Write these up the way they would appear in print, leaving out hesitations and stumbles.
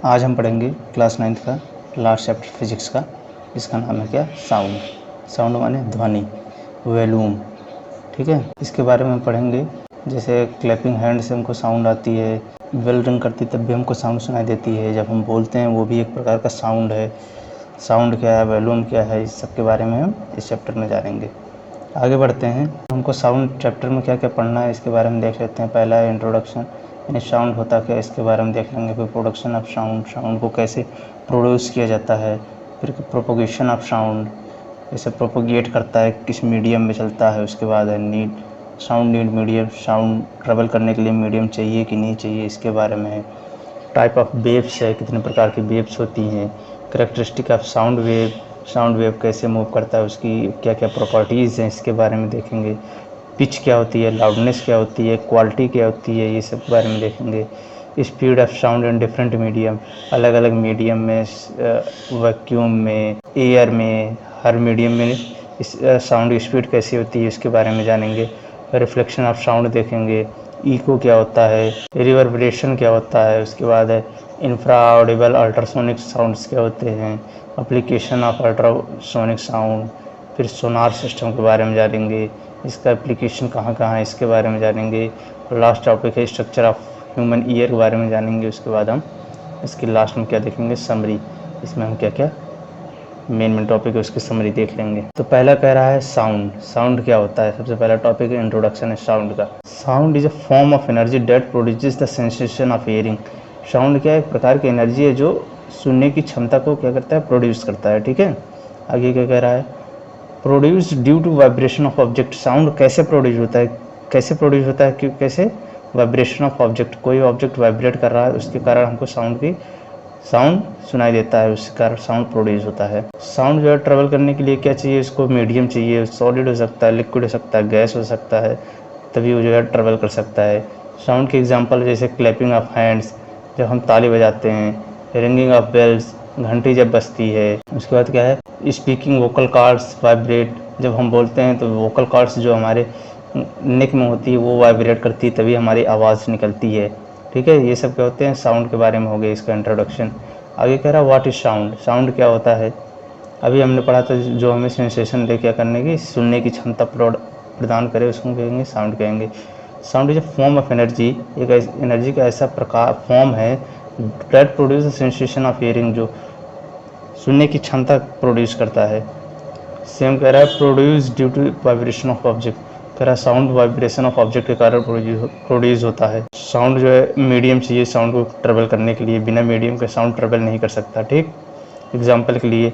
आज हम पढ़ेंगे क्लास 9th का लास्ट चैप्टर फिजिक्स का, जिसका नाम है क्या, साउंड। साउंड माने ध्वनि, वॉल्यूम। ठीक है, इसके बारे में पढ़ेंगे। जैसे क्लैपिंग हैंड से हमको साउंड आती है, बेल रिंग करती तब भी हमको साउंड सुनाई देती है, जब हम बोलते हैं वो भी एक प्रकार का साउंड है। साउंड क्या है, वॉल्यूम क्या है, इस सब के बारे में हम इस चैप्टर में जानेंगे। आगे बढ़ते हैं। हमको साउंड चैप्टर में क्या क्या पढ़ना है इसके बारे में देख लेते हैं। पहला है इंट्रोडक्शन, यानी साउंड होता क्या है इसके बारे में देख लेंगे। फिर प्रोडक्शन ऑफ साउंड, साउंड को कैसे प्रोड्यूस किया जाता है। फिर प्रोपोगेशन ऑफ साउंड, जैसे प्रोपोगेट करता है, किस मीडियम में चलता है। उसके बाद है need, sound need medium, sound travel करने के लिए मीडियम चाहिए कि नहीं चाहिए, इसके बारे में है। टाइप ऑफ वेव्स है, कितने प्रकार की वेव्स होती हैं। Characteristic of sound wave, sound wave कैसे मूव करता है, उसकी क्या क्या प्रॉपर्टीज़ हैं, इसके बारे में देखेंगे। पिच क्या होती है, लाउडनेस क्या होती है, क्वालिटी क्या होती है, ये सब के बारे में देखेंगे। Speed of sound in different medium, अलग अलग मीडियम में, वैक्यूम में, एयर में, हर मीडियम में इस साउंड की स्पीड कैसी होती है इसके बारे में जानेंगे। रिफ्लेक्शन ऑफ साउंड देखेंगे। इको क्या होता है, रिवर्बरेशन क्या होता है, उसके बाद है इंफ्रा ऑडिबल अल्ट्रासोनिक साउंड्स क्या होते हैं, एप्लीकेशन ऑफ अल्ट्रासोनिक साउंड। फिर सोनार सिस्टम के बारे में जानेंगे, इसका एप्लीकेशन कहाँ कहाँ है इसके बारे में जानेंगे। और लास्ट टॉपिक है स्ट्रक्चर ऑफ ह्यूमन ईयर के बारे में जानेंगे। उसके बाद हम इसके लास्ट में क्या देखेंगे, समरी। इसमें हम क्या क्या मेन टॉपिक है उसकी समरी देख लेंगे। तो पहला कह रहा है साउंड। साउंड क्या होता है, सबसे पहला टॉपिक है इंट्रोडक्शन है साउंड का। Sound is a form of energy date produces the sensation of hearing. Sound क्या है, एक प्रकार की एनर्जी है जो सुनने की क्षमता को क्या करता है, प्रोड्यूस करता है। ठीक है, आगे क्या कह रहा है, produce due to vibration of object. Sound कैसे प्रोड्यूस होता है, कैसे प्रोड्यूस होता है, क्यों, कैसे, वाइब्रेशन ऑफ ऑब्जेक्ट, कोई ऑब्जेक्ट वाइब्रेट कर रहा है उसके कारण हमको साउंड सुनाई देता है, उसके कारण साउंड प्रोड्यूस होता है। साउंड जो है ट्रेवल करने के लिए क्या चाहिए, उसको मीडियम चाहिए, सॉलिड हो सकता है, लिक्विड हो सकता है, गैस हो सकता है, तभी वो जो है ट्रेवल कर सकता है। साउंड के एग्जांपल जैसे क्लैपिंग ऑफ हैंड्स, जब हम ताली बजाते हैं, रिंगिंग ऑफ बेल्स, घंटी जब बजती है। उसके बाद क्या है, स्पीकिंग वोकल कॉर्ड्स वाइब्रेट, जब हम बोलते हैं तो वोकल कॉर्ड्स जो हमारे नेक में होती है वो वाइब्रेट करती है, तभी हमारी आवाज़ निकलती है। ठीक है, ये सब क्या होते हैं, साउंड के बारे में हो गया इसका इंट्रोडक्शन। आगे कह रहा है व्हाट इज साउंड। साउंड क्या होता है, अभी हमने पढ़ा था, जो हमें सेंसेशन दे क्या करने की, सुनने की क्षमता प्रदान करे, उसको कहेंगे साउंड कहेंगे। Sound is a form of energy, एक एनर्जी का ऐसा प्रकार फॉर्म है that produce sensation of hearing, जो सुनने की क्षमता प्रोड्यूस करता है। सेम कह रहा है produce due to vibration of object, कह रहा है साउंड वाइब्रेशन ऑफ ऑब्जेक्ट के कारण प्रोड्यूस होता है। साउंड जो है मीडियम चाहिए साउंड को ट्रेवल करने के लिए, बिना मीडियम के साउंड ट्रेवल नहीं कर सकता। ठीक, एग्जांपल के लिए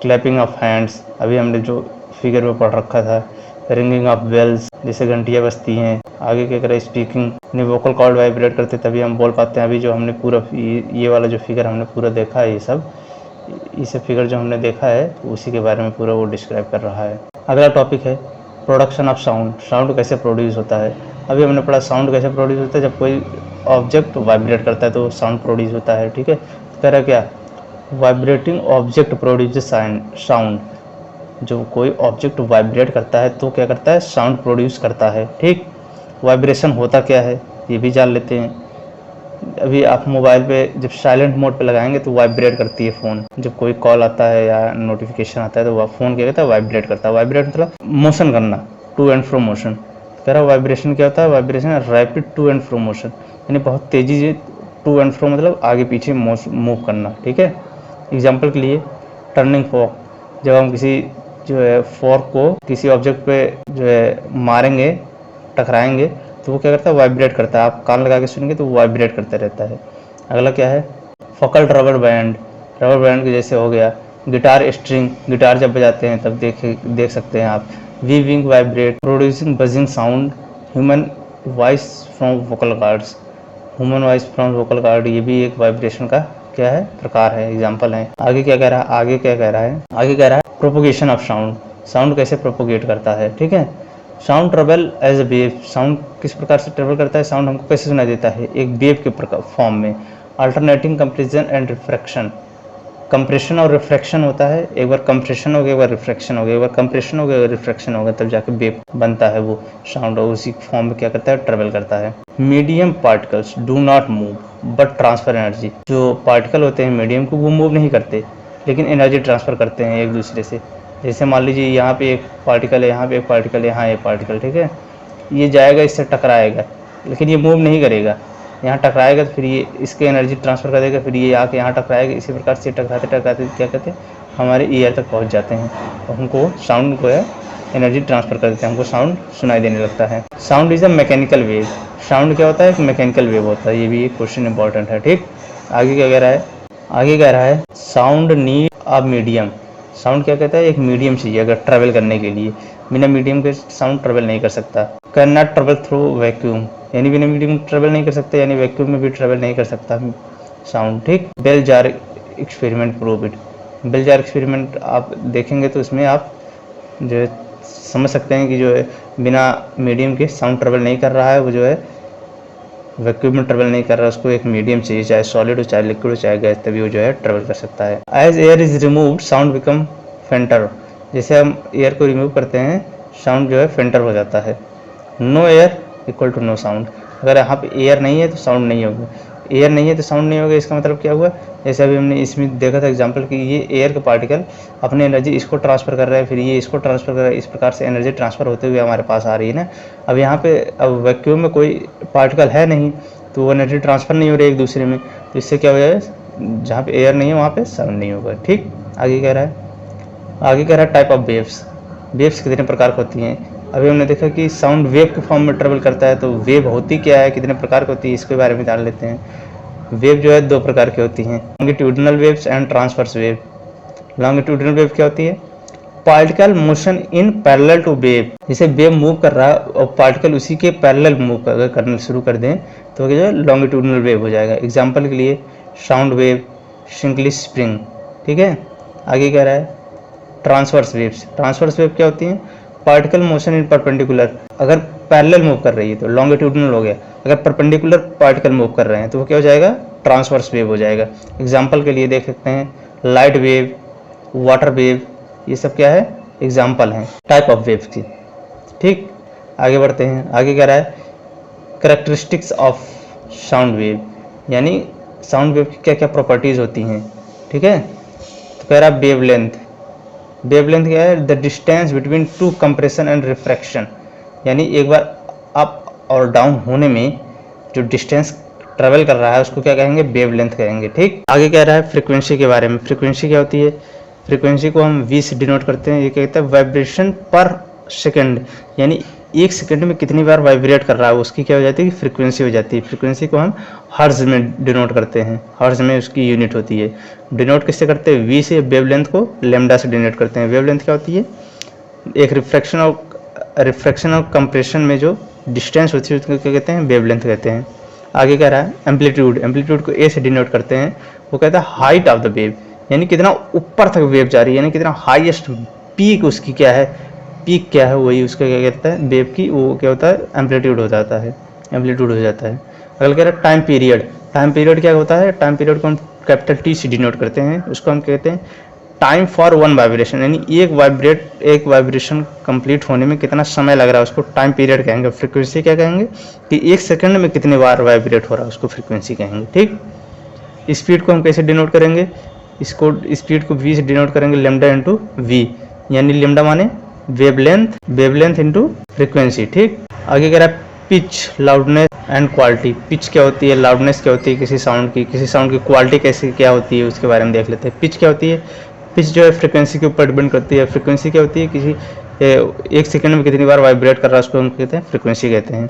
क्लैपिंग ऑफ हैंड्स, अभी हमने जो फिगर में पढ़ रखा था। रिंगिंग ऑफ बेल्स, जैसे घंटियाँ बजती हैं। आगे क्या करें, स्पीकिंग, यानी वोकल कॉर्ड वाइब्रेट करते तभी हम बोल पाते हैं। अभी जो हमने पूरा ये वाला जो फिगर हमने पूरा देखा है, ये सब फिगर जो हमने देखा है उसी के बारे में पूरा वो डिस्क्राइब कर रहा है। अगला टॉपिक है प्रोडक्शन ऑफ साउंड। साउंड कैसे प्रोड्यूस होता है, अभी हमने पढ़ा साउंड कैसे प्रोड्यूस होता है, जब कोई ऑब्जेक्ट वाइब्रेट करता है तो साउंड प्रोड्यूस होता है। ठीक है, तो कह रहा क्या, वाइब्रेटिंग ऑब्जेक्ट प्रोड्यूस साउंड, जो कोई ऑब्जेक्ट वाइब्रेट करता है तो क्या करता है, साउंड प्रोड्यूस करता है। ठीक, वाइब्रेशन होता क्या है ये भी जान लेते हैं। अभी आप मोबाइल पे जब साइलेंट मोड पे लगाएंगे तो वाइब्रेट करती है फ़ोन, जब कोई कॉल आता है या नोटिफिकेशन आता है तो वह फ़ोन क्या कहता है, वाइब्रेट करता है। वाइब्रेट मतलब मोशन करना, टू एंड फ्रो मोशन। कह रहा वाइब्रेशन क्या होता है, vibration rapid to and fro motion, यानी बहुत तेज़ी से, टू एंड फ्रो मतलब आगे पीछे मूव करना। ठीक है, एग्जाम्पल के लिए टर्निंग फॉर्क, जब हम किसी जो है फॉर्क को किसी ऑब्जेक्ट पे जो है मारेंगे, टकराएंगे, तो वो क्या करता है, वाइब्रेट करता है। आप कान लगा के सुनेंगे तो वो वाइब्रेट करता रहता है। अगला क्या है, फकल्ट रबर बैंड। रबर बैंड के जैसे हो गया गिटार स्ट्रिंग, गिटार जब बजाते हैं तब देख सकते हैं आप। Bee wing vibrate producing buzzing sound, human voice from vocal cords, human voice from vocal cord, ये भी एक वाइब्रेशन का क्या है, प्रकार है, एग्जाम्पल है। आगे क्या कह रहा है, आगे कह रहा है प्रोपोगेशन ऑफ साउंड। साउंड कैसे प्रोपोगेट करता है। ठीक है, sound travel as a wave, sound किस प्रकार से ट्रेवल करता है, साउंड हमको कैसे सुनाई देता है, एक वेव के फॉर्म में। Alternating compression and refraction, compression और रिफ्रैक्शन होता है, एक बार कंप्रेशन हो गया, एक बार रिफ्रैक्शन हो गया, एक बार कंप्रेशन हो गया, एक बार रिफ्रैक्शन हो गया, तब जाके वेव बनता है वो साउंड, और उसी फॉर्म में क्या करता है, ट्रेवल करता है। Medium particles do not move but transfer energy. जो पार्टिकल होते हैं मीडियम को, वो मूव नहीं करते लेकिन एनर्जी ट्रांसफ़र करते हैं एक दूसरे से। जैसे मान लीजिए यहाँ पे एक पार्टिकल है, यहाँ पे एक पार्टिकल है, यहाँ एक पार्टिकल, ठीक है, ये जाएगा, इससे टकराएगा, लेकिन ये मूव नहीं करेगा। यहाँ टकराएगा तो फिर ये इसके एनर्जी ट्रांसफ़र कर देगा, फिर ये आके यहाँ टकराएगा। इसी प्रकार से टकराते टकराते क्या कहते हैं, हमारे ईयर तक पहुँच जाते हैं और हमको साउंड को है एनर्जी ट्रांसफ़र कर देते हैं, हमको साउंड सुनाई देने लगता है। Sound is a mechanical wave. Sound क्या होता है, एक मैकेनिकल वेव होता है। ये भी एक क्वेश्चन इंपॉर्टेंट है, ठीक। आगे क्या कह रहा है, आगे कह रहा है sound need a medium. Sound क्या कहता है, एक मीडियम चाहिए अगर ट्रैवल करने के लिए। बिना मीडियम के साउंड ट्रैवल नहीं कर सकता। Can not travel through vacuum, यानी बिना मीडियम ट्रैवल नहीं कर सकता, यानी वैक्यूम में भी ट्रैवल नहीं कर सकता साउंड, ठीक। Bell jar experiment prove it. Bell jar experiment आप देखेंगे तो उसमें आप जो है समझ सकते हैं कि जो है बिना मीडियम के साउंड ट्रैवल नहीं कर रहा है, वो जो है वैक्यूम में ट्रेवल नहीं कर रहा, उसको एक मीडियम चाहिए, चाहे सॉलिड हो, चाहे लिक्विड हो, चाहे गैस, तभी वो जो है ट्रेवल कर सकता है। As air is removed sound become fainter. जैसे हम एयर को रिमूव करते हैं, साउंड जो है फेंटर हो जाता है। No air equal to no sound. अगर यहाँ पे एयर नहीं है तो साउंड नहीं होगा, एयर नहीं है तो साउंड नहीं होगा। इसका मतलब क्या हुआ, जैसे अभी हमने इसमें देखा था एग्जांपल कि ये एयर का पार्टिकल अपनी एनर्जी इसको ट्रांसफ़र कर रहा है, फिर ये इसको ट्रांसफ़र कर रहा है, इस प्रकार से एनर्जी ट्रांसफ़र होते हुए हमारे पास आ रही है ना। अब यहाँ पे अब वैक्यूम में कोई पार्टिकल है नहीं, तो वो एनर्जी ट्रांसफ़र नहीं हो रही एक दूसरे में, तो इससे क्या हो जाए, जहाँ पे एयर नहीं है वहाँ पे साउंड नहीं होगा, ठीक। आगे कह रहा है, आगे कह रहा है टाइप ऑफ वेव्स। वेव्स कितने प्रकार की होती हैं। अभी हमने देखा कि साउंड वेव के फॉर्म में ट्रेवल करता है, तो वेव होती क्या है, कितने प्रकार की होती है, इसके बारे में जान लेते हैं। वेव जो है दो प्रकार की होती हैं, longitudinal waves and transverse wave. Longitudinal wave क्या होती है, particle motion in parallel to wave. जैसे वेव मूव कर रहा है और पार्टिकल उसी के पैरेलल मूव करना शुरू कर दें तो जो है लॉन्गिट्यूडिनल वेव हो जाएगा। एग्जांपल के लिए साउंड वेव, सिंक्लिश स्प्रिंग, ठीक है। आगे कह रहा है ट्रांसवर्स वेव्स। ट्रांसवर्स वेव क्या होती हैं, पार्टिकल मोशन इन परपेंडिकुलर। अगर पैरेलल मूव कर रही है तो लॉन्गिट्यूडिनल हो गया, अगर परपेंडिकुलर पार्टिकल मूव कर रहे हैं तो वो क्या हो जाएगा, ट्रांसवर्स वेव हो जाएगा। एग्जाम्पल के लिए देख सकते हैं लाइट वेव, वाटर वेव, ये सब क्या है, एग्जाम्पल हैं टाइप ऑफ वेव की, ठीक। आगे बढ़ते हैं, आगे कह रहा है कैरेक्टरिस्टिक्स ऑफ साउंड वेव, यानी साउंड वेव की क्या क्या प्रॉपर्टीज़ होती हैं, ठीक है। तो कह रहा है वेव लेंथ। वेव लेंथ क्या है, the distance between two compression and refraction, यानी एक बार अप और डाउन होने में जो डिस्टेंस ट्रेवल कर रहा है उसको क्या कहेंगे, वेव लेंथ कहेंगे, ठीक। आगे कह रहा है फ्रीक्वेंसी के बारे में। फ्रीक्वेंसी क्या होती है, फ्रीक्वेंसी को हम वी से डिनोट करते हैं। ये कहता है वाइब्रेशन पर सेकंड, यानी एक सेकंड में कितनी बार वाइब्रेट कर रहा है उसकी क्या हो जाती है, फ्रीक्वेंसी हो जाती है। फ्रीक्वेंसी को हम हर्ट्ज में डिनोट करते हैं, हर्ट्ज में उसकी यूनिट होती है। डिनोट किससे करते हैं, वी से। वेवलेंथ को लैम्डा से डिनोट करते हैं। वेवलेंथ क्या होती है, एक रिफ्रैक्शन और कंप्रेशन में जो डिस्टेंस होती है उसको क्या कहते हैं, वेवलेंथ कहते हैं। आगे कह रहा है एम्पलीट्यूड। एम्पलीट्यूड को ए से डिनोट करते हैं, वो कहता है हाइट ऑफ द वेव, यानी कितना ऊपर तक वेव जा रही है, यानी कितना हाईएस्ट पीक उसकी क्या है, पीक क्या है, वही उसका क्या कहता है, वेव की वो क्या होता है, एम्पलीट्यूड हो जाता है, एम्पलीट्यूड हो जाता है। अगला कह रहा है टाइम पीरियड। टाइम पीरियड क्या होता है, टाइम पीरियड को हम कैपिटल टी से डिनोट करते हैं, उसको हम कहते हैं टाइम फॉर वन वाइब्रेशन, यानी एक वाइब्रेशन कंप्लीट होने में कितना समय लग रहा है उसको टाइम पीरियड कहेंगे। फ्रीक्वेंसी क्या कहेंगे कि एक सेकंड में कितनी बार वाइब्रेट हो रहा है उसको फ्रीक्वेंसी कहेंगे, ठीक। स्पीड को हम कैसे डिनोट करेंगे, इसको स्पीड को वी से डिनोट करेंगे, लेमडा इंटू वी, यानी लेमडा माने वेवलेंथ इंटू फ्रीक्वेंसी, ठीक। आगे कह रहा है pitch, loudness and quality. Pitch क्या होती है, लाउडनेस क्या होती है किसी साउंड की क्वालिटी कैसे क्या होती है उसके बारे में देख लेते हैं। पिच क्या होती है, पिच जो है फ्रीक्वेंसी के ऊपर डिपेंड करती है। फ्रीक्वेंसी क्या होती है, किसी एक सेकंड में कितनी बार वाइब्रेट कर रहा है उसको हम कहते हैं फ्रीक्वेंसी कहते हैं।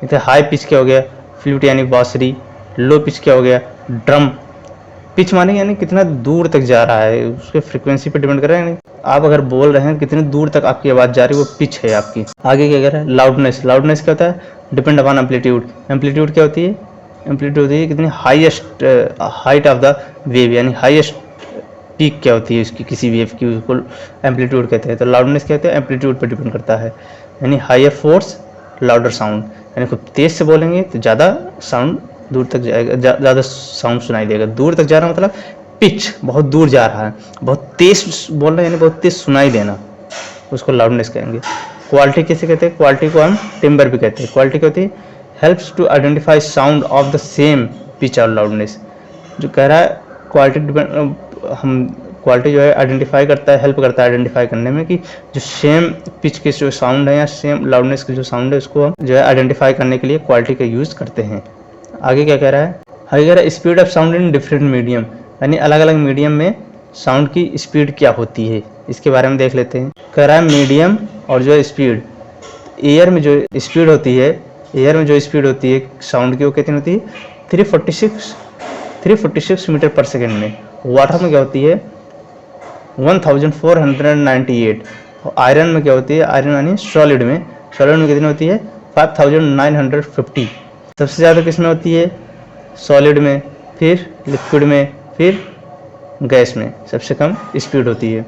जैसे हाई पिच क्या हो गया, फ्लूट यानी बांसुरी। लो पिच क्या हो गया, ड्रम। पिच माने यानी कितना दूर तक जा रहा है, उसके फ्रीक्वेंसी पे डिपेंड कर रहा है, यानी आप अगर बोल रहे हैं कितनी दूर तक आपकी आवाज़ जा रही है वो पिच है आपकी। आगे क्या कह रहा है लाउडनेस। लाउडनेस क्या होता है, डिपेंड अपॉन एम्पलीट्यूड। एम्पलीट्यूड क्या होती है, एम्पलीट्यूड होती है कितनी highest height of the wave, यानी हाईएस्ट पीक क्या होती है उसकी किसी वेव की, उसको एम्पलीट्यूड कहते हैं। तो लाउडनेस कहते हैं एम्पलीट्यूड पर डिपेंड करता है, यानी हायर फोर्स लाउडर साउंड, यानी खूब तेज से बोलेंगे तो ज़्यादा साउंड दूर तक जाएगा, ज़्यादा साउंड सुनाई देगा। दूर तक जाना मतलब पिच बहुत दूर जा रहा है, बहुत तेज बोल रहे हैं, यानी बहुत तेज सुनाई देना, उसको लाउडनेस कहेंगे। क्वालिटी किसे कहते हैं? क्वालिटी को हम टिम्बर भी कहते हैं। क्वालिटी क्या होती है? Helps to identify sound of the same pitch और लाउडनेस। जो कह रहा है क्वालिटी हम क्वालिटी जो है आइडेंटिफाई करता है, हेल्प करता है आइडेंटिफाई करने में कि जो सेम पिच के जो साउंड है या सेम लाउडनेस के जो साउंड है उसको हम जो है आइडेंटिफाई करने के लिए क्वालिटी का यूज़ करते हैं। आगे क्या कह रहा है? आगे कह रहा है speed of sound in different medium, यानी अलग अलग मीडियम में साउंड की स्पीड क्या होती है, इसके बारे में देख लेते हैं। कह रहा है मीडियम और जो है स्पीड, एयर में जो स्पीड होती है, एयर में जो स्पीड होती है साउंड की वो कितनी होती है? 346 मीटर पर सेकेंड में। वाटर में क्या होती है? 1498। और आयरन में क्या होती है? आयरन यानी सॉलिड में कितनी होती है? 5950। सबसे ज़्यादा किस में होती है? सॉलिड में, फिर लिक्विड में, फिर गैस में सबसे कम स्पीड होती है।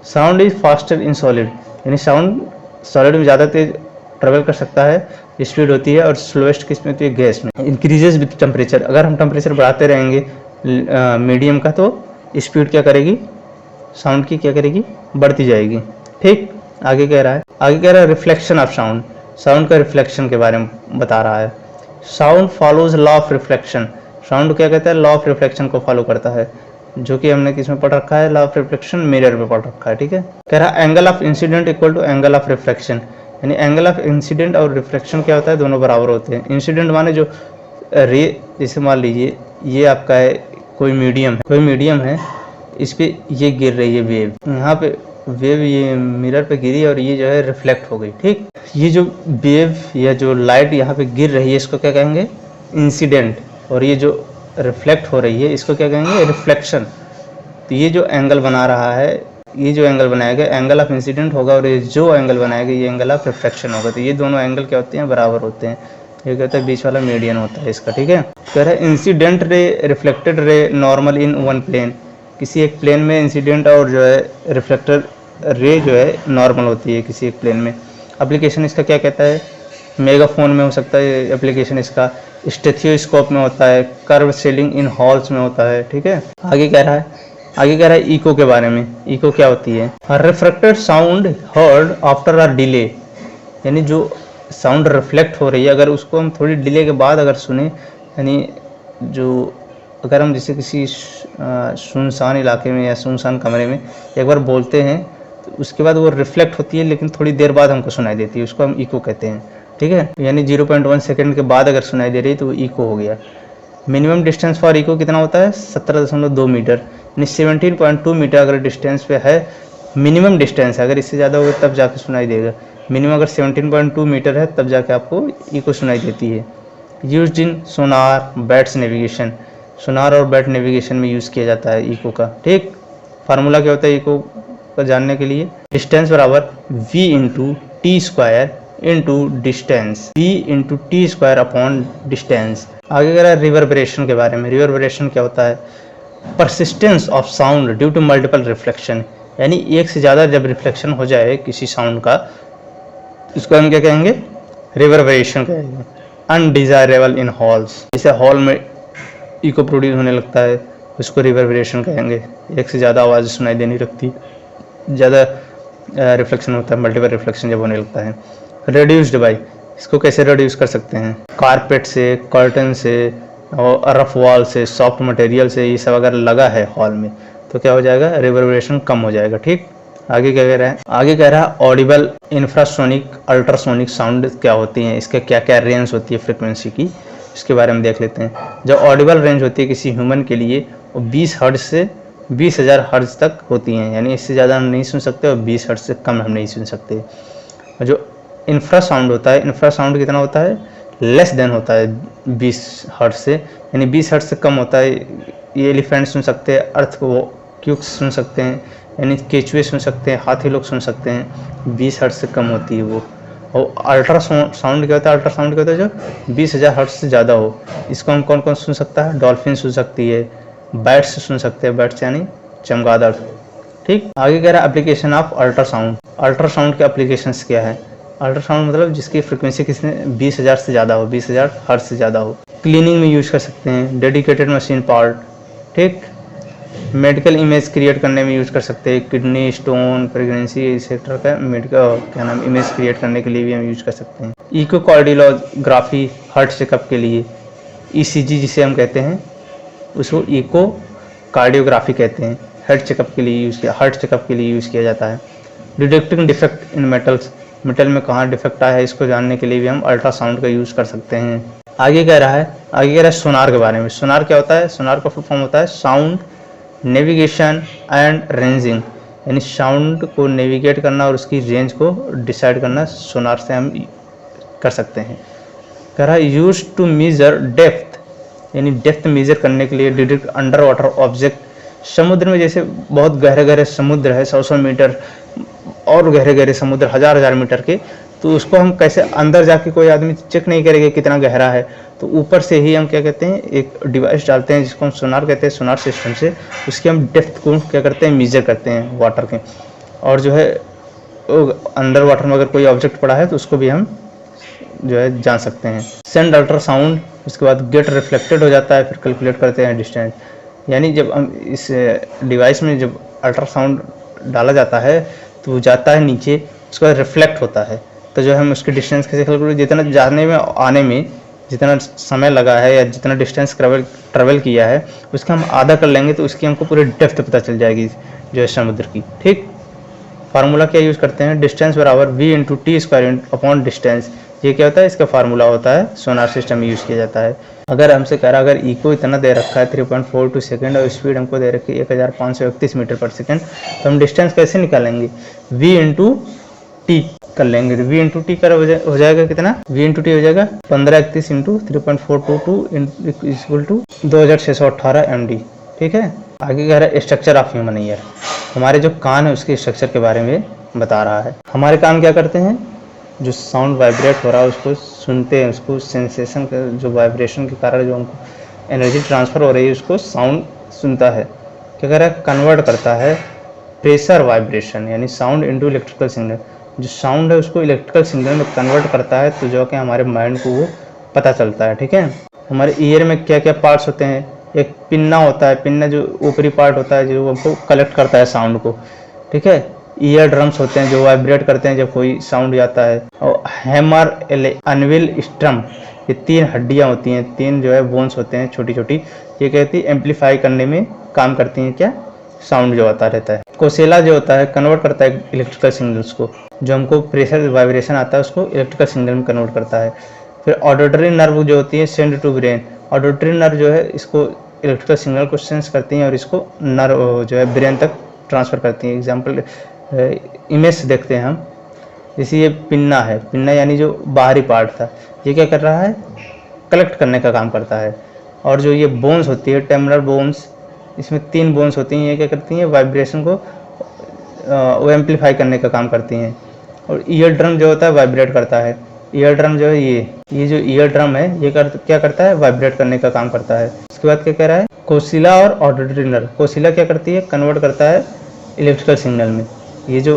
Sound is faster in solid, यानी साउंड सॉलिड में ज़्यादा तेज ट्रेवल कर सकता है, स्पीड होती है, और स्लोएस्ट किस में होती है? गैस में। इंक्रीजेज विथ टेम्परेचर, अगर हम टेम्परेचर बढ़ाते रहेंगे मीडियम का तो स्पीड क्या करेगी? साउंड की क्या करेगी? बढ़ती जाएगी। ठीक, आगे कह रहा है, रिफ्लेक्शन ऑफ साउंड, साउंड का रिफ्लेक्शन के बारे में बता रहा है। Sound follows law of reflection, sound क्या कहता है? लॉ ऑफ रिफ्लेक्शन को फॉलो करता है, जो कि हमने किस में पढ़ रखा है? लॉ ऑफ रिफ्लेक्शन मिरर में पढ़ रखा है। ठीक है, कह रहा है angle of incident equal to angle of reflection, यानी एंगल ऑफ इंसिडेंट और रिफ्लेक्शन क्या होता है? दोनों बराबर होते हैं। इंसिडेंट माने जो रे, जैसे मान लीजिए ये आपका है कोई मीडियम है, इस पे ये गिर रही है वेव, यहाँ पे वेव ये मिरर पे गिरी और ये जो है रिफ्लेक्ट हो गई। ठीक, ये जो वेव या जो लाइट यहाँ पे गिर रही है इसको क्या कहेंगे? इंसिडेंट, और ये जो रिफ्लेक्ट हो रही है इसको क्या कहेंगे? रिफ्लेक्शन। तो ये जो एंगल बना रहा है, ये जो एंगल बनाएगा एंगल ऑफ इंसिडेंट होगा, और ये जो एंगल बनाएगा ये एंगल ऑफ रिफ्लेक्शन होगा। तो ये दोनों एंगल क्या होते हैं? बराबर होते हैं। ये कहता है बीच वाला मीडियन होता है इसका। ठीक है, कह रहा है incident ray reflected ray normal in one plane, किसी एक प्लेन में इंसिडेंट और जो है रिफ्लेक्टेड रे जो है नॉर्मल होती है किसी एक प्लेन में। एप्लीकेशन इसका क्या कहता है? मेगाफोन में हो सकता है एप्लीकेशन इसका, स्टेथियोस्कोप में होता है, कर्व सेलिंग इन हॉल्स में होता है। ठीक है, आगे कह रहा है इको के बारे में। इको क्या होती है? Reflected sound heard after a delay, यानी जो साउंड रिफ्लेक्ट हो रही है अगर उसको हम थोड़ी डिले के बाद अगर सुने, यानी जो अगर हम जैसे किसी सुनसान इलाके में या सुनसान कमरे में एक बार बोलते हैं तो उसके बाद वो रिफ्लेक्ट होती है लेकिन थोड़ी देर बाद हमको सुनाई देती है, उसको हम इको कहते हैं। ठीक है, यानी 0.1 सेकेंड के बाद अगर सुनाई दे रही है तो वो इको हो गया। मिनिमम डिस्टेंस फॉर इको कितना होता है? 17.2 मीटर, यानी 17.2 मीटर अगर डिस्टेंस पे है, मिनिमम डिस्टेंस है, अगर इससे ज़्यादा होगा तब जाके सुनाई देगा। मिनिमम अगर 17.2 मीटर है तब जाके आपको इको सुनाई देती है। Used in sonar bats navigation, sonar और बैट नेविगेशन में यूज़ किया जाता है इको का। ठीक, फार्मूला क्या होता है इको का जानने के लिए? डिस्टेंस बराबर v into T square into distance, v into T square upon distance. आगे कह रहा है रिवर्बरेशन के बारे में। रिवर्बरेशन क्या होता है? Persistence of sound due to multiple reflection, यानी एक से ज़्यादा जब रिफ्लेक्शन हो जाए किसी साउंड का, इसको हम क्या कहेंगे? रिवर्बरेशन कहेंगे। अनडिजायरेबल इन हॉल्स, जैसे हॉल में इको प्रोड्यूस होने लगता है उसको रिवर्बरेशन कहेंगे। एक से ज़्यादा आवाज़ सुनाई देने लगती, ज़्यादा रिफ्लेक्शन होता है, मल्टीपल रिफ्लेक्शन जब होने लगता है। रिड्यूस्ड बाय, इसको कैसे रिड्यूस कर सकते हैं? कारपेट से, कर्टन से, और रफ वॉल से, सॉफ्ट मटेरियल से, ये सब अगर लगा है हॉल में तो क्या हो जाएगा? रिवर्बरेशन कम हो जाएगा। ठीक, आगे क्या कह रहा है? आगे कह रहा है ऑडिबल, इंफ्रासोनिक, अल्ट्रासोनिक साउंड क्या होती हैं, इसके क्या क्या रेंज होती है फ्रिक्वेंसी की, इसके बारे में देख लेते हैं। जो ऑडिबल रेंज होती है किसी ह्यूमन के लिए वो 20 हर्ट्ज से 20,000 हर्ट्ज तक होती हैं, यानी इससे ज़्यादा हम नहीं सुन सकते और 20 हर्ट्ज से कम हम नहीं सुन सकते। और जो इंफ्रासाउंड होता है, इंफ्रासाउंड कितना होता है? लेस देन होता है 20 हर्ट्ज से, यानी 20 हर्ट्ज से कम होता है। ये एलिफेंट सुन सकते हैं, अर्थ को क्यूक्स सुन सकते हैं, यानी केचुए सुन सकते हैं, हाथी लोग सुन सकते हैं, 20 हर्ट्ज से कम होती है वो। और अल्ट्रासाउंड क्या होता है? अल्ट्रासाउंड क्या होता है? जो 20,000 हर्ट्ज से ज़्यादा हो, इसको हम कौन कौन सुन सकता है? डॉल्फिन सुन सकती है, बैट्स सुन सकते हैं, बैट्स यानी चमगादड़। ठीक, आगे कह रहा है एप्लीकेशन ऑफ अल्ट्रासाउंड। अल्ट्रासाउंड के एप्लीकेशंस क्या है? अल्ट्रासाउंड मतलब जिसकी फ्रिक्वेंसी किसने 20,000 से ज़्यादा हो, 20,000 हर्ट्ज से ज़्यादा हो। क्लीनिंग में यूज कर सकते हैं, डेडिकेटेड मशीन पार्ट। ठीक, मेडिकल इमेज क्रिएट करने में यूज़ कर सकते हैं, किडनी स्टोन, प्रेगनेंसी सेक्टर का मेडिकल क्या नाम इमेज क्रिएट करने के लिए भी हम यूज़ कर सकते हैं। इकोकार्डियोग्राफी हार्ट चेकअप के लिए, ईसीजी जिसे हम कहते हैं उसको इको कार्डियोग्राफी कहते हैं, हार्ट चेकअप के लिए यूज़ किया जाता है। Detecting defect in metals, metal में कहाँ डिफेक्ट आया है इसको जानने के लिए भी हम अल्ट्रासाउंड का यूज़ कर सकते हैं। आगे कह रहा है सोनार के बारे में। सोनार क्या होता है? सोनार का फुल फॉर्म होता है साउंड नेविगेशन एंड रेंजिंग, यानी साउंड को नेविगेट करना और उसकी रेंज को डिसाइड करना सोनार से हम कर सकते हैं। कह रहा है यूज टू मेजर डेप्थ, यानी डेप्थ मेजर करने के लिए डिटेक्ट अंडर वाटर ऑब्जेक्ट। समुद्र में जैसे बहुत गहरे गहरे समुद्र है, 100 मीटर और गहरे गहरे समुद्र 1000 मीटर के, तो उसको हम कैसे अंदर जाके कोई आदमी चेक नहीं करेगा कितना गहरा है, तो ऊपर से ही हम क्या कहते हैं एक डिवाइस डालते हैं जिसको हम सोनार कहते हैं, सोनार सिस्टम से उसकी हम डेप्थ को क्या करते हैं मेजर करते हैं वाटर के, और जो है अंडर वाटर में अगर कोई ऑब्जेक्ट पड़ा है तो उसको भी हम जो है जान सकते हैं। सेंड अल्ट्रासाउंड, उसके बाद गेट रिफ्लेक्टेड हो जाता है, फिर कैलकुलेट करते हैं डिस्टेंस, यानी जब हम इस डिवाइस में जब अल्ट्रासाउंड डाला जाता है तो वो जाता है नीचे, उसके बाद रिफ्लेक्ट होता है, तो जो है हम उसकी डिस्टेंस कैसे कैलकुलेट, जितना जाने में आने में जितना समय लगा है या जितना डिस्टेंस ट्रेवल किया है उसका हम आधा कर लेंगे तो उसकी हमको पूरी डेप्थ पता चल जाएगी जो है समुद्र की। ठीक, फार्मूला क्या यूज़ करते हैं? डिस्टेंस बराबर v into T square upon distance. ये क्या होता है? इसका फार्मूला होता है, सोनार सिस्टम में यूज़ किया जाता है। अगर हमसे कह रहा अगर इको इतना दे रखा है 3.42 सेकेंड और स्पीड हमको दे रखी है 1531 मीटर पर सेकेंड, तो हम डिस्टेंस कैसे निकालेंगे? v इंटू टी कर लेंगे, v इंटू टी कर हो जाएगा कितना? v इंटू टी हो जाएगा 1531 इंटू 3.422 इक्वल टू 2618 md। ठीक है, आगे कह रहा है स्ट्रक्चर ऑफ ह्यूमन ईयर, हमारे जो कान है उसके स्ट्रक्चर के बारे में बता रहा है। हमारे कान क्या करते हैं? जो साउंड वाइब्रेट हो रहा है उसको सुनते हैं, उसको सेंसेशन जो वाइब्रेशन के कारण जो हमको एनर्जी ट्रांसफ़र हो रही है उसको साउंड सुनता है। क्या कह रहा है? कन्वर्ट करता है प्रेशर वाइब्रेशन यानी साउंड इनटू इलेक्ट्रिकल सिग्नल, जो साउंड है उसको इलेक्ट्रिकल सिग्नल में कन्वर्ट करता है, तो जो कि हमारे माइंड को वो पता चलता है। ठीक है, हमारे ईयर में क्या क्या पार्ट्स होते हैं? एक पिन्ना होता है, पिन्ना जो ऊपरी पार्ट होता है जो हमको कलेक्ट करता है साउंड को। ठीक है, ईयर ड्रम्स होते हैं जो वाइब्रेट करते हैं जब कोई साउंड जाता है, और हैमर, अनविल, स्ट्रम, ये 3 हड्डियां होती हैं, 3 जो है बोन्स होते हैं छोटी छोटी, ये कहती है एम्पलीफाई करने में काम करती हैं क्या? साउंड जो आता रहता है। कोसेला जो होता है कन्वर्ट करता है इलेक्ट्रिकल सिग्नल्स को, जो हमको प्रेशर वाइब्रेशन आता है उसको इलेक्ट्रिकल सिग्नल में कन्वर्ट करता है। फिर ऑडिटरी नर्व जो होती है send to brain, auditory nerve जो है इसको इलेक्ट्रिकल सिग्नल को सेंस करती हैं और इसको नर्व जो है ब्रेन तक ट्रांसफ़र करती हैं। एग्जांपल इमेज देखते हैं हम, जैसे ये पिन्ना है, पिन्ना यानी जो बाहरी पार्ट था, ये क्या कर रहा है? कलेक्ट करने का काम करता है। और जो ये बोन्स होती है टेम्परल बोन्स, इसमें 3 बोन्स होती हैं, ये क्या करती हैं? वाइब्रेशन को वो एम्पलीफाई करने का काम करती हैं। और ईयर ड्रम जो होता है वाइब्रेट करता है, ईयर ड्रम जो है ये जो ईयर ड्रम है ये क्या करता है? वाइब्रेट करने का काम करता है। उसके बाद क्या कह रहा है? कोसिला और ऑडिटरी नर्व, कोसिला क्या करती है? कन्वर्ट करता है इलेक्ट्रिकल सिग्नल में, ये जो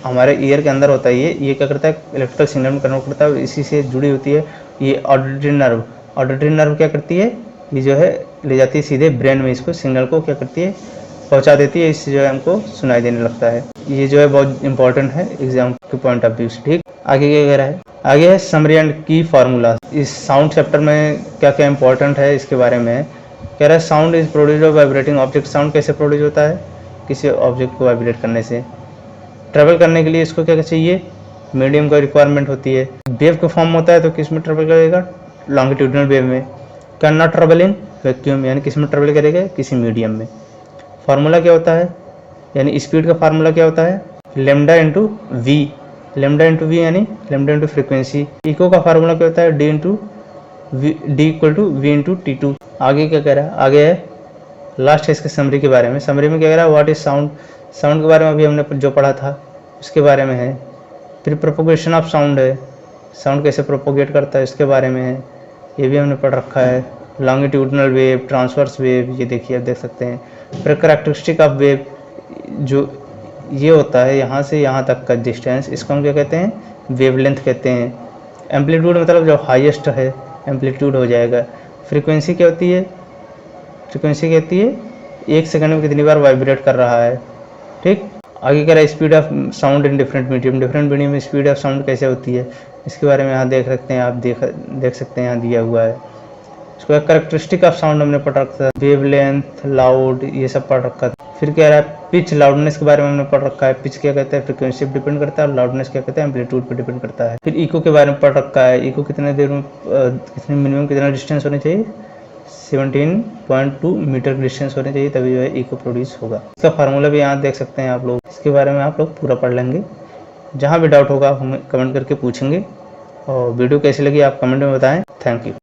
हमारे ईयर के अंदर होता है ये क्या करता है? इलेक्ट्रिकल सिग्नल में कन्वर्ट करता है, इसी से जुड़ी होती है ये ऑडिटरी नर्व। ऑडिटरी नर्व क्या करती है? ये जो है ले जाती है सीधे ब्रेन में, इसको सिग्नल को क्या करती है? पहुंचा देती है, इससे जो है हमको सुनाई देने लगता है। ये जो है बहुत इंपॉर्टेंट है एग्जाम के पॉइंट ऑफ व्यू से। ठीक, आगे क्या कह रहा है? आगे है समरी एंड की फार्मूला। इस साउंड चैप्टर में क्या क्या इंपॉर्टेंट है इसके बारे में कह रहा है। Sound is produce by vibrating object, sound कैसे प्रोड्यूस होता है? किसी ऑब्जेक्ट को वाइब्रेट करने से। ट्रैवल करने के लिए इसको क्या चाहिए? मीडियम का रिक्वायरमेंट होती है। वेव का फॉर्म होता है तो किस में ट्रैवल करेगा? लॉन्गिट्यूडनल वेव में। Can not travel in vacuum, यानी किस में ट्रैवल करेगा? किसी मीडियम में। फार्मूला क्या होता है? यानी स्पीड का फार्मूला क्या होता है? Lambda into v, lambda into v यानी लेमडा इंटू फ्रिक्वेंसी। इको का फार्मूला क्या होता है? D into v, d equal to v into t two. आगे क्या कह रहा है? आगे है लास्ट है इसके समरी के बारे में। समरी में क्या कह रहा है? व्हाट इज साउंड, साउंड के बारे में अभी हमने जो पढ़ा था उसके बारे में है। फिर प्रोपोगेशन ऑफ साउंड है, साउंड कैसे प्रोपोगेट करता है इसके बारे में है, ये भी हमने पढ़ रखा है। लॉन्गिट्यूडनल वेव, ट्रांसवर्स वेव, ये देखिए आप देख सकते हैं। फिर कैरेक्टरिस्टिक ऑफ वेव, जो ये होता है यहाँ से यहाँ तक का डिस्टेंस, इसको हम क्या कहते हैं? वेवलेंथ कहते हैं। एम्पलीट्यूड मतलब जो हाईएस्ट है एम्पलीट्यूड हो जाएगा। फ्रीक्वेंसी क्या होती है? फ्रीक्वेंसी कहती है 1 सेकंड में कितनी बार वाइब्रेट कर रहा है। ठीक, आगे कह रहा है speed of sound in different medium. Different medium में स्पीड ऑफ साउंड कैसे होती है, इसके बारे में यहाँ देख सकते हैं, आप देख सकते हैं यहाँ दिया हुआ है। इसको कैरेक्टरिस्टिक ऑफ साउंड हमने पढ़ रखा था, वेव लेंथ, लाउड, ये सब पढ़ रखा था। फिर कह रहा है पिच, लाउडनेस के बारे में हमने पढ़ रखा है। पिच क्या कहते हैं, फ्रीक्वेंसी पर डिपेंड करता है, और लाउडनेस क्या कहते हैं, एम्पलीट्यूड पर डिपेंड करता है। फिर इको के बारे में पढ़ रखा है, इको कितने देर में कितने मिनिमम कितना डिस्टेंस होना चाहिए, 17.2 मीटर की डिस्टेंस होनी चाहिए, तभी जो है इको प्रोड्यूस होगा। इसका फार्मूला भी यहाँ देख सकते हैं आप लोग, इसके बारे में आप लोग पूरा पढ़ लेंगे। जहाँ भी डाउट होगा आप हमें कमेंट करके पूछेंगे, और वीडियो कैसी लगी आप कमेंट में बताएं। Thank you.